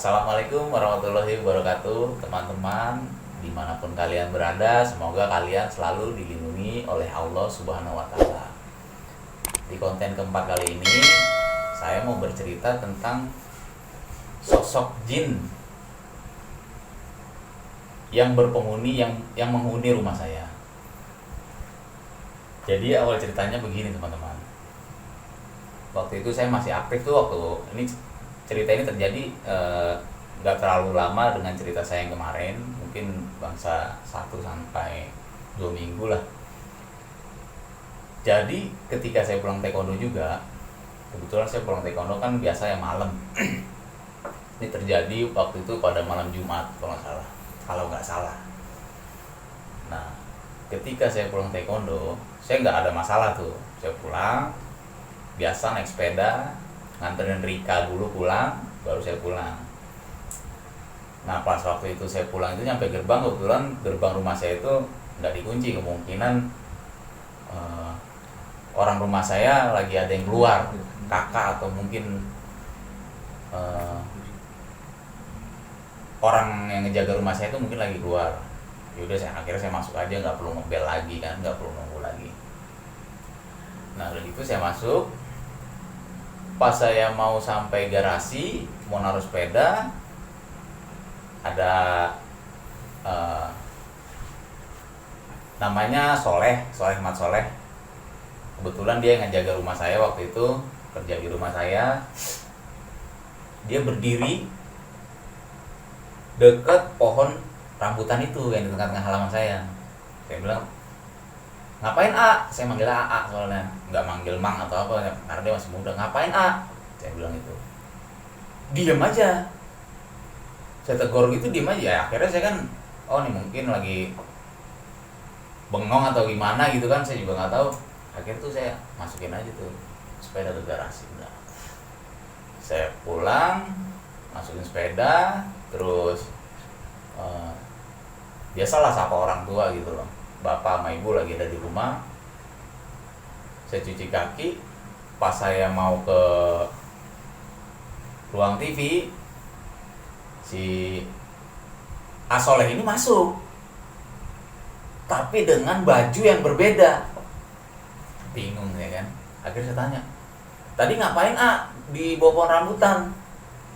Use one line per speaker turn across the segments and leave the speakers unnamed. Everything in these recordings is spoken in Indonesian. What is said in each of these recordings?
Assalamualaikum warahmatullahi wabarakatuh, teman-teman dimanapun kalian berada. Semoga kalian selalu dilindungi oleh Allah Subhanahu wa Ta'ala. Di konten keempat kali ini, saya mau bercerita tentang sosok jin yang berpenghuni yang menghuni rumah saya. Jadi awal ceritanya begini, teman-teman. Waktu itu saya masih aktif tuh, waktu ini cerita ini terjadi nggak terlalu lama dengan cerita saya yang kemarin, mungkin bangsa 1 sampai 2 minggu lah. Jadi ketika saya pulang taekwondo juga, kebetulan saya pulang taekwondo kan biasa ya malam. Ini terjadi waktu itu pada malam Jumat kalau nggak salah. Nah, ketika saya pulang taekwondo, saya nggak ada masalah tuh. Saya pulang biasa naik sepeda, nganterin Rika dulu pulang, baru saya pulang. Nah, pas waktu itu saya pulang itu nyampe gerbang, kebetulan gerbang rumah saya itu nggak dikunci, kemungkinan orang rumah saya lagi ada yang keluar, kakak atau mungkin orang yang ngejaga rumah saya itu mungkin lagi keluar. Yaudah, akhirnya saya masuk aja, nggak perlu ngebel lagi kan, nggak perlu nunggu lagi. Nah, udah gitu saya masuk. Pas saya mau sampai garasi, mau naruh sepeda, ada namanya Soleh Ahmad Soleh. Kebetulan dia yang ngejaga rumah saya waktu itu, kerja di rumah saya. Dia berdiri dekat pohon rambutan itu yang di tengah-tengah halaman saya. Saya bilang, "Ngapain, A?" Saya manggil A soalnya, nggak manggil Mang atau apa, karena dia masih muda. "Ngapain, A?" Saya bilang itu. "Diam aja." Saya tegur gitu, diam aja. Ya, akhirnya saya kan, oh ini mungkin lagi bengong atau gimana gitu kan, saya juga nggak tahu. Akhirnya tuh saya masukin aja tuh sepeda ke garasi. Udah. Saya pulang, masukin sepeda, terus biasalah sapa orang tua gitu loh. Bapak sama ibu lagi ada di rumah. Saya cuci kaki. Pas saya mau ke ruang TV, si Asoleh ini masuk, tapi dengan baju yang berbeda. Bingung ya kan. Akhirnya saya tanya, "Tadi ngapain, A, di bawah pohon rambutan?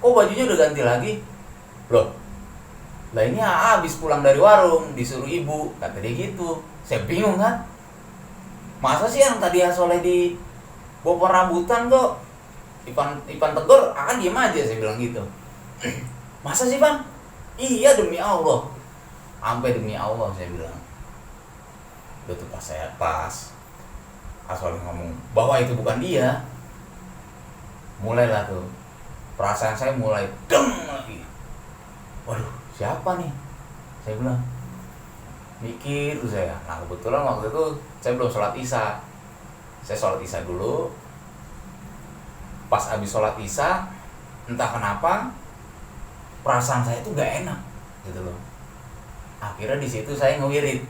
Kok bajunya udah ganti lagi?" "Loh, lah ini A habis pulang dari warung, disuruh ibu," kata dia gitu. Saya bingung kan, masa sih yang tadi Soleh di bawah pohon rambutan kok Ipan tegur, akan diem aja, saya bilang gitu. "Masa sih, Pan?" "Iya, demi Allah." Sampai demi Allah saya bilang. Udah tuh pas Soleh ngomong bahwa itu bukan dia, mulailah tuh perasaan saya mulai deng lagi. Waduh, siapa nih? Saya bilang, mikir tuh saya. Nah, kebetulan waktu itu saya belum sholat isya. Saya sholat isya dulu. Pas habis sholat isya, entah kenapa perasaan saya tuh gak enak gitu loh. Akhirnya di situ saya ngewirid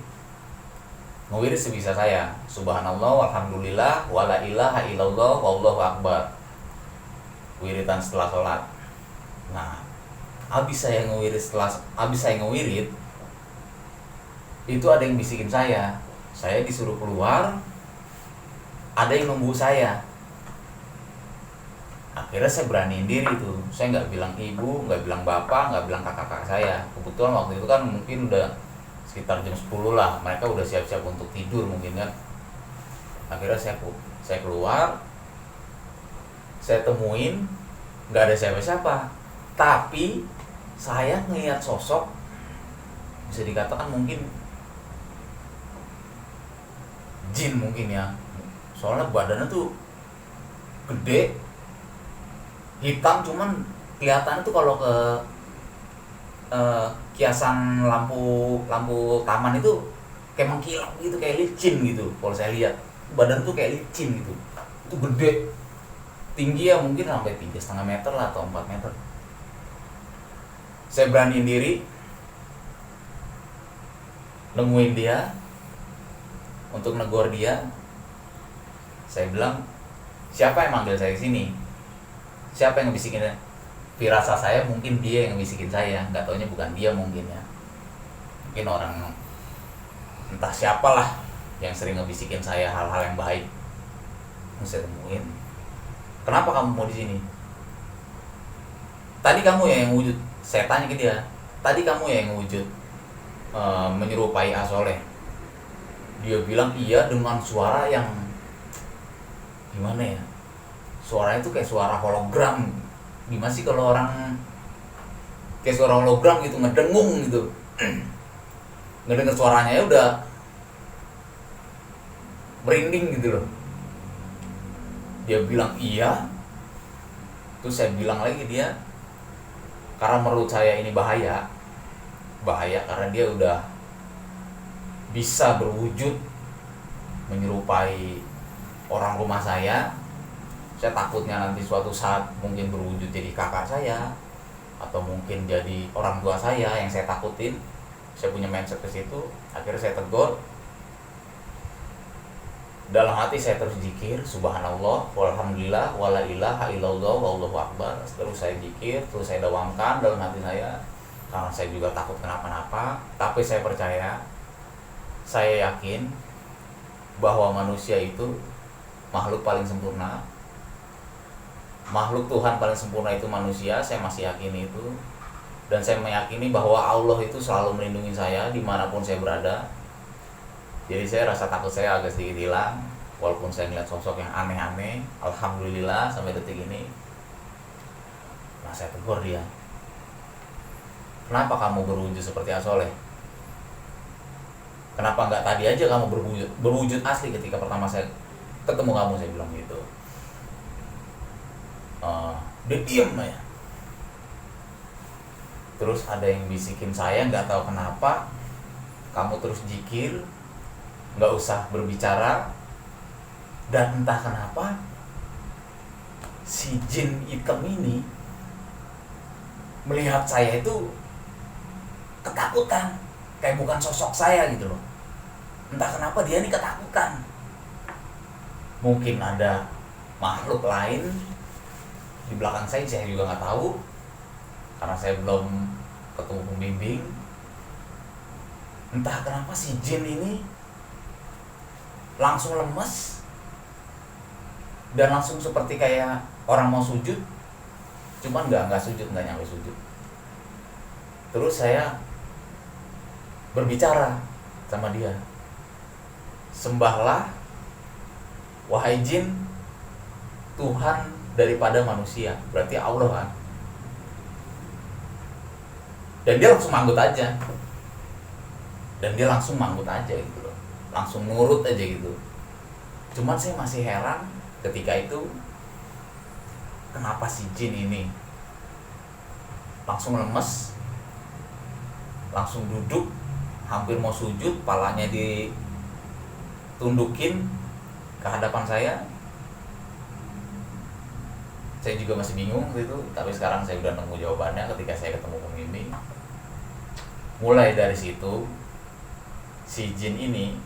sebisa saya. Subhanallah, walhamdulillah, wala ilaha illallah, wallahu akbar. Wiridan setelah sholat. Nah, habis saya ngewirid, itu ada yang bisikin saya disuruh keluar, ada yang nunggu saya. Akhirnya saya beraniin diri tuh, saya nggak bilang ibu, nggak bilang bapak, nggak bilang kakak-kakak saya. Kebetulan waktu itu kan mungkin udah sekitar jam 10 lah, mereka udah siap-siap untuk tidur mungkin kan. Akhirnya saya keluar, saya temuin, nggak ada siapa-siapa, tapi saya ngelihat sosok, bisa dikatakan mungkin jin mungkin ya, soalnya badannya tuh gede, hitam, cuman kelihatannya tuh kalau ke kiasan lampu taman itu kayak mengkilap gitu, kayak licin gitu. Kalau saya lihat badan tuh kayak licin gitu, itu gede, tinggi ya mungkin sampai 3,5 meter lah atau 4 meter. Saya beraniin diri, nemuin dia, untuk negor dia. Saya bilang, "Siapa yang manggil saya ke sini? Siapa yang ngebisikin firasat saya mungkin dia yang bisikin saya, nggak taunya bukan dia mungkin ya, mungkin orang entah siapalah yang sering ngebisikin saya hal-hal yang baik. Saya temuin, kenapa kamu mau di sini? Tadi kamu yang wujud. Saya tanya ke dia, tadi kamu yang wujud menyerupai Asoleh. Dia bilang iya dengan suara yang gimana ya, suaranya itu kayak suara hologram. Gimana sih kalau orang kayak suara hologram gitu, ngedengung gitu. Ngedenger suaranya ya udah merinding gitu loh. Dia bilang iya. Terus saya bilang lagi dia, karena menurut saya ini bahaya karena dia udah bisa berwujud menyerupai orang rumah saya. Saya takutnya nanti suatu saat mungkin berwujud jadi kakak saya atau mungkin jadi orang tua saya yang saya takutin. Saya punya mindset ke situ. Akhirnya saya tegur. Dalam hati saya terus zikir, subhanallah, walhamdulillah, wala ilaha illallah, wallahu akbar. Terus saya zikir, terus saya dawamkan dalam hati saya, karena saya juga takut kenapa-napa. Tapi saya percaya, saya yakin bahwa manusia itu makhluk paling sempurna. Makhluk Tuhan paling sempurna itu manusia. Saya masih yakin itu. Dan saya meyakini bahwa Allah itu selalu melindungi saya dimanapun saya berada. Jadi saya rasa takut saya agak sedikit hilang, walaupun saya melihat sosok yang aneh-aneh. Alhamdulillah sampai detik ini. Nah, saya tegur dia, kenapa kamu berwujud seperti Asoleh? Kenapa nggak tadi aja kamu berwujud asli ketika pertama saya ketemu kamu? Saya bilang gitu. Dia diem ya. Terus ada yang bisikin saya, nggak tahu kenapa, kamu terus zikir, nggak usah berbicara. Dan entah kenapa si jin hitam ini melihat saya itu ketakutan, kayak bukan sosok saya gitu loh. Entah kenapa dia ini ketakutan. Mungkin ada makhluk lain di belakang saya juga nggak tahu, karena saya belum ketemu pembimbing. Entah kenapa si jin ini langsung lemes dan langsung seperti kayak orang mau sujud, cuman nggak sujud, nggak nyampe sujud. Terus saya berbicara sama dia, sembahlah wahai jin Tuhan daripada manusia, berarti Allah kan. Dan dia langsung manggut aja, gitu loh, langsung nurut aja gitu. Cuman saya masih heran ketika itu, kenapa si jin ini langsung lemes, langsung duduk, hampir mau sujud, palanya ditundukin ke hadapan saya. Saya juga masih bingung gitu, tapi sekarang saya udah nemu jawabannya ketika saya ketemu pembimbing. Mulai dari situ, si jin ini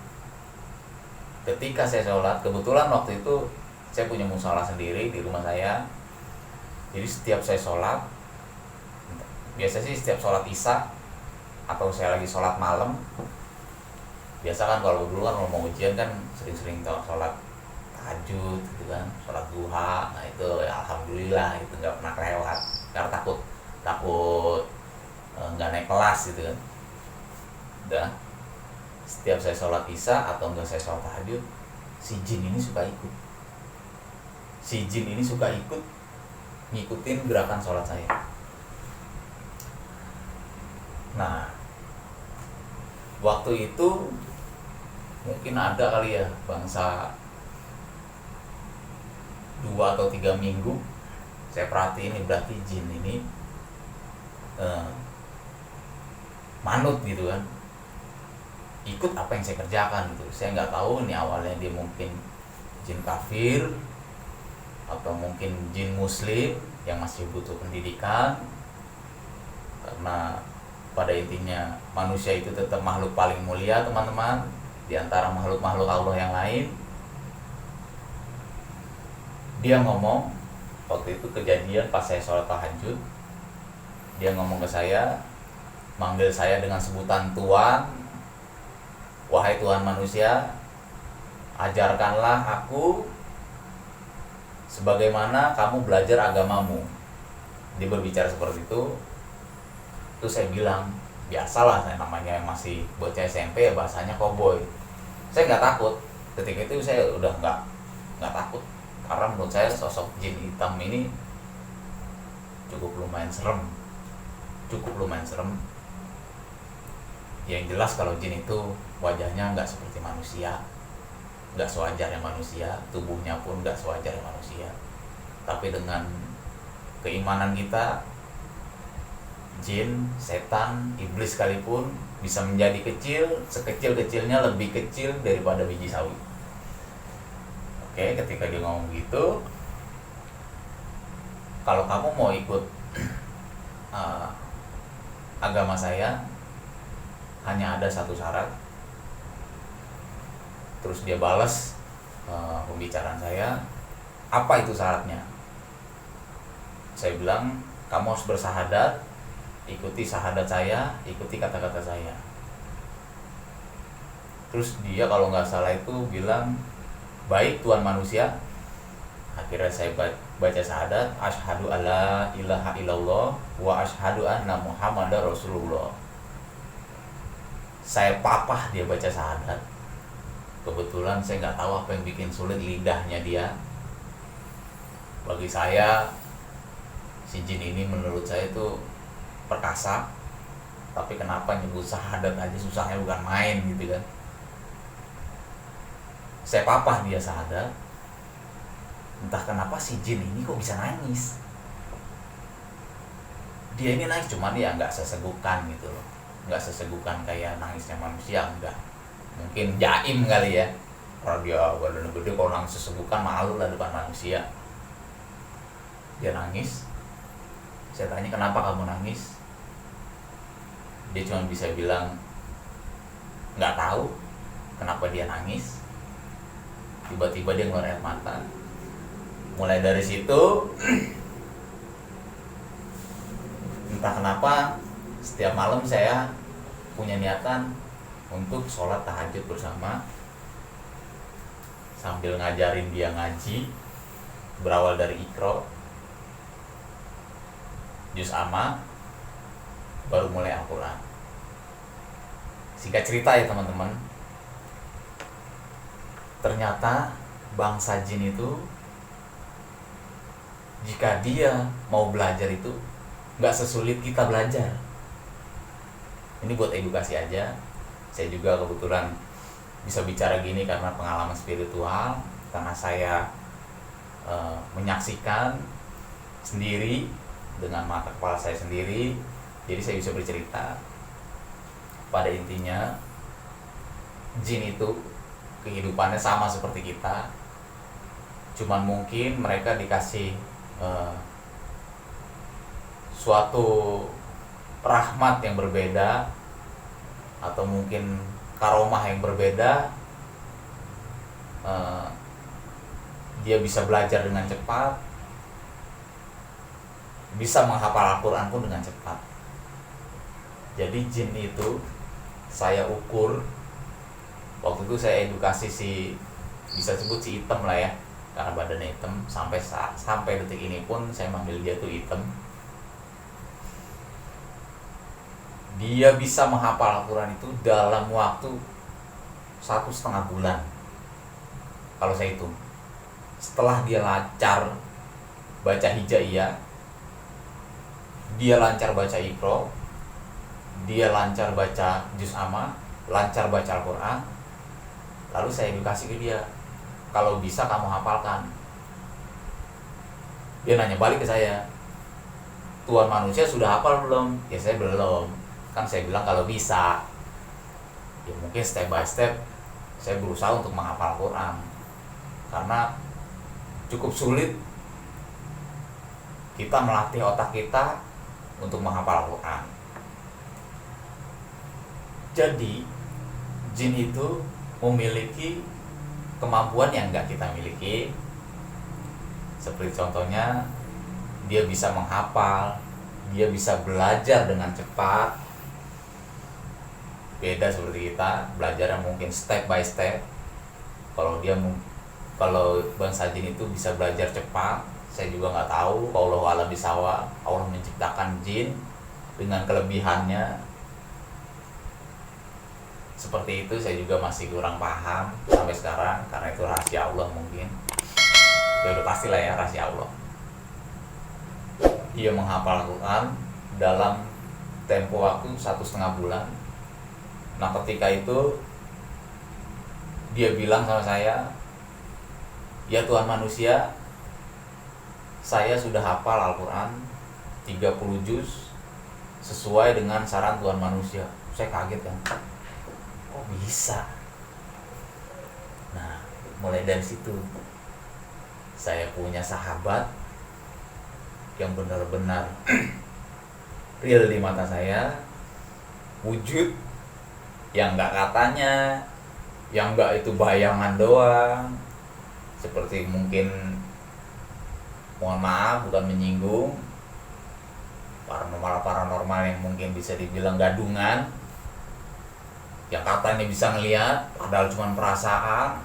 ketika saya sholat, kebetulan waktu itu saya punya musola sendiri di rumah saya. Jadi setiap saya sholat, biasa sih setiap sholat isya atau saya lagi sholat malam, biasa kan kalau dulu kan kalau mau ujian kan sering-sering sholat tahajud gitu kan, sholat duha. Nah itu ya, alhamdulillah itu nggak pernah kelewat, karena takut nggak naik kelas gitu kan. Udah, setiap saya sholat isya atau enggak saya sholat tahajud, si jin ini suka ikut ngikutin gerakan sholat saya. Nah, waktu itu mungkin ada kali ya bangsa 2 atau 3 minggu saya perhatiin ini, berarti jin ini manut gitu kan, ikut apa yang saya kerjakan gitu. Saya nggak tahu nih awalnya dia mungkin jin kafir atau mungkin jin muslim yang masih butuh pendidikan, karena pada intinya manusia itu tetap makhluk paling mulia teman-teman di antara makhluk-makhluk Allah yang lain. Dia ngomong waktu itu kejadian pas saya sholat tahajud, Dia ngomong ke saya, manggil saya dengan sebutan Tuhan. Wahai Tuhan manusia, ajarkanlah aku sebagaimana kamu belajar agamamu. Dia berbicara seperti itu. Terus saya bilang, biasalah, saya namanya masih bocah SMP ya, bahasanya koboi. Saya nggak takut. Ketika itu saya udah nggak takut, karena menurut saya sosok jin hitam ini cukup lumayan serem. Yang jelas kalau jin itu wajahnya nggak seperti manusia, nggak sewajarnya manusia, tubuhnya pun nggak sewajarnya manusia. Tapi dengan keimanan kita, jin, setan, iblis sekalipun bisa menjadi kecil, sekecil-kecilnya lebih kecil daripada biji sawi. Oke, ketika dia ngomong gitu, kalau kamu mau ikut agama saya, hanya ada satu syarat. Terus dia balas pembicaraan saya, apa itu syaratnya? Saya bilang, kamu harus bersahadat, ikuti syahadat saya, ikuti kata-kata saya. Terus dia kalau nggak salah itu bilang, baik Tuhan manusia. Akhirnya saya baca syahadat, asyhadu alla ilaha illallah wa asyhadu anna muhammadar rasulullah. Saya papah dia baca syahadat. Kebetulan saya nggak tahu apa yang bikin sulit lidahnya dia. Bagi saya, si jin ini menurut saya itu perkasa, tapi kenapa nyebut syahadat aja susahnya bukan main gitu kan. Saya papah dia syahadat. Entah kenapa si jin ini kok bisa nangis. Dia ini nangis, cuman dia nggak sesegukan gitu loh, nggak sesegukan kayak nangisnya manusia, enggak. Mungkin jaim kali ya, kalau dia badan gede, kalau nangis sesegukan malu lah depan manusia. Dia nangis. Saya tanya, kenapa kamu nangis? Dia cuma bisa bilang nggak tahu kenapa dia nangis. Tiba-tiba dia ngeluarin air mata. Mulai dari situ, entah kenapa setiap malam saya punya niatan untuk sholat tahajud bersama, sambil ngajarin dia ngaji, berawal dari Iqra, juz amma, baru mulai Al-Quran. Singkat cerita ya teman-teman, ternyata bangsa jin itu, jika dia mau belajar itu nggak sesulit kita belajar. Ini buat edukasi aja. Saya juga kebetulan bisa bicara gini karena pengalaman spiritual, karena saya menyaksikan sendiri dengan mata kepala saya sendiri. Jadi saya bisa bercerita. Pada intinya, jin itu kehidupannya sama seperti kita, cuman mungkin mereka dikasih suatu rahmat yang berbeda, atau mungkin karomah yang berbeda. Dia bisa belajar dengan cepat, bisa menghafal Al-Quran pun dengan cepat. Jadi jin itu saya ukur, waktu itu saya edukasi bisa sebut si hitam lah ya, karena badannya hitam. Sampai detik ini pun saya manggil dia tuh hitam. Dia bisa menghafal Al-Quran itu dalam waktu 1,5 bulan. Kalau saya hitung, setelah dia lancar baca hijaiyah, dia lancar baca Iqra, dia lancar baca juz amma, lancar baca Al-Quran, lalu saya edukasi ke dia, kalau bisa kamu hafalkan. Dia nanya balik ke saya, Tuhan manusia sudah hafal belum? Ya saya belum. Kan saya bilang kalau bisa. Ya mungkin step by step saya berusaha untuk menghafal Al-Quran, karena cukup sulit kita melatih otak kita untuk menghafal Al-Quran. Jadi jin itu memiliki kemampuan yang enggak kita miliki. Seperti contohnya, dia bisa menghafal, dia bisa belajar dengan cepat. Beda seperti kita, belajarnya mungkin step by step. Kalau Bang Sajin itu bisa belajar cepat, saya juga nggak tahu. Wallahu a'lam bishawab. Allah menciptakan jin dengan kelebihannya seperti itu, saya juga masih kurang paham sampai sekarang, karena itu rahasia Allah mungkin. Ya udah pastilah ya, rahasia Allah. Dia menghafal Al-Quran dalam tempo waktu 1,5 bulan. Nah ketika itu dia bilang sama saya, ya Tuhan manusia, saya sudah hafal Al-Quran 30 juz sesuai dengan saran Tuhan manusia. Saya kaget kan, kok bisa? Nah mulai dari situ saya punya sahabat yang benar-benar real di mata saya, wujud, yang gak katanya, yang gak itu bayangan doang. Seperti mungkin, mohon maaf bukan menyinggung, paranormal yang mungkin bisa dibilang gadungan, yang katanya bisa ngelihat padahal cuma perasaan,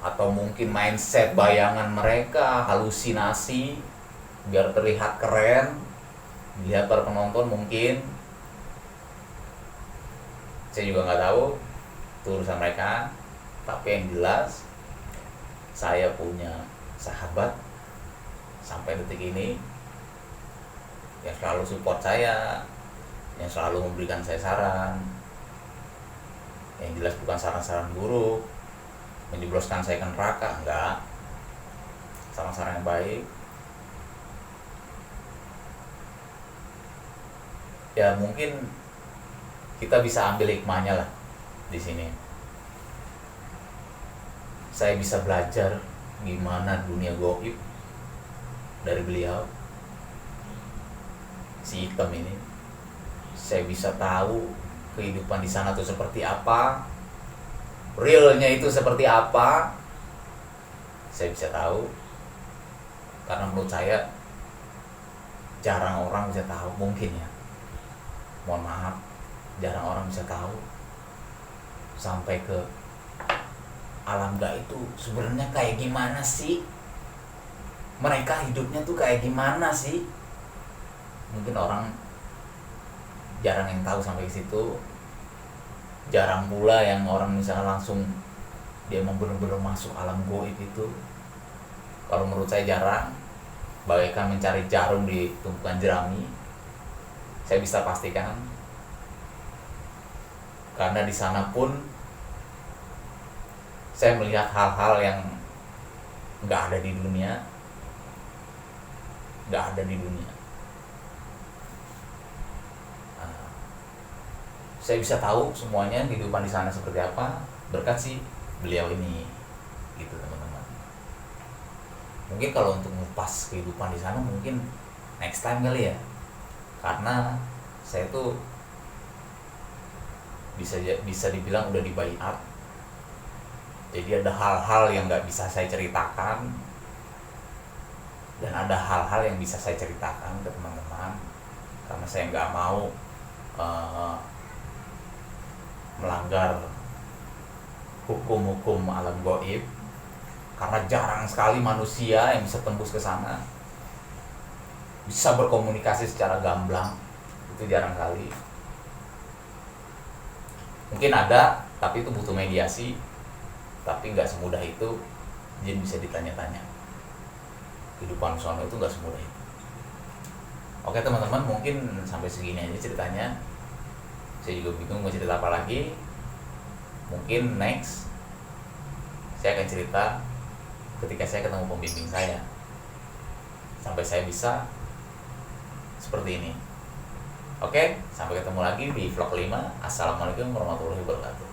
atau mungkin mindset bayangan mereka, halusinasi biar terlihat keren dilihat para penonton. Mungkin saya juga nggak tahu itu urusan mereka, tapi yang jelas saya punya sahabat sampai detik ini yang selalu support saya, yang selalu memberikan saya saran, yang jelas bukan saran-saran buruk menjebloskan saya ke neraka, enggak, saran-saran yang baik. Ya mungkin kita bisa ambil hikmahnya lah di sini. Saya bisa belajar gimana dunia gaib dari beliau, si hitam ini. Saya bisa tahu kehidupan di sana tuh seperti apa, realnya itu seperti apa. Saya bisa tahu karena menurut saya jarang orang bisa tahu, mungkin ya, mohon maaf, jarang orang bisa tahu sampai ke alam gaib itu sebenarnya kayak gimana sih, mereka hidupnya tuh kayak gimana sih. Mungkin orang jarang yang tahu sampai ke situ. Jarang pula yang orang misalnya langsung dia mau benar-benar masuk alam gaib itu. Kalau menurut saya jarang, bagaikan mencari jarum di tumpukan jerami. Saya bisa pastikan, karena di sana pun saya melihat hal-hal yang nggak ada di dunia, nggak ada di dunia. Saya bisa tahu semuanya kehidupan di sana seperti apa berkat si beliau ini, gitu teman-teman. Mungkin kalau untuk ngupas kehidupan di sana mungkin next time kali ya, karena saya tuh bisa dibilang udah dibaiat. Jadi ada hal-hal yang nggak bisa saya ceritakan, dan ada hal-hal yang bisa saya ceritakan ke teman-teman, karena saya nggak mau melanggar hukum-hukum alam gaib, karena jarang sekali manusia yang bisa tembus ke sana, bisa berkomunikasi secara gamblang, itu jarang kali. Mungkin ada, tapi itu butuh mediasi, tapi nggak semudah itu jin bisa ditanya-tanya. Kehidupan sono itu nggak semudah itu. Oke teman-teman, mungkin sampai segini aja ceritanya. Saya juga bingung mau cerita apa lagi. Mungkin next saya akan cerita ketika saya ketemu pembimbing saya, sampai saya bisa seperti ini. Oke, sampai ketemu lagi di vlog 5. Assalamualaikum warahmatullahi wabarakatuh.